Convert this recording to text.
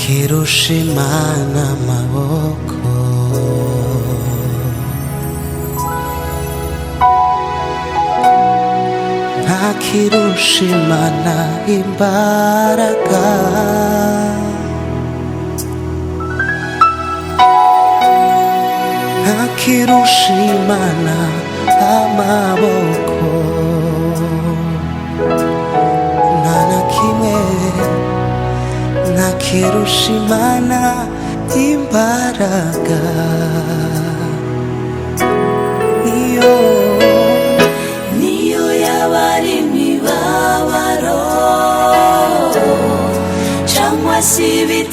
kirusha Imana amaboko, nta kirusha Imana imbaraga, nta kirusha Imana amaboko, nta na kimwe, nta kirusha Imana imbaraga. niyo yaba ari imibabaro cyangwa se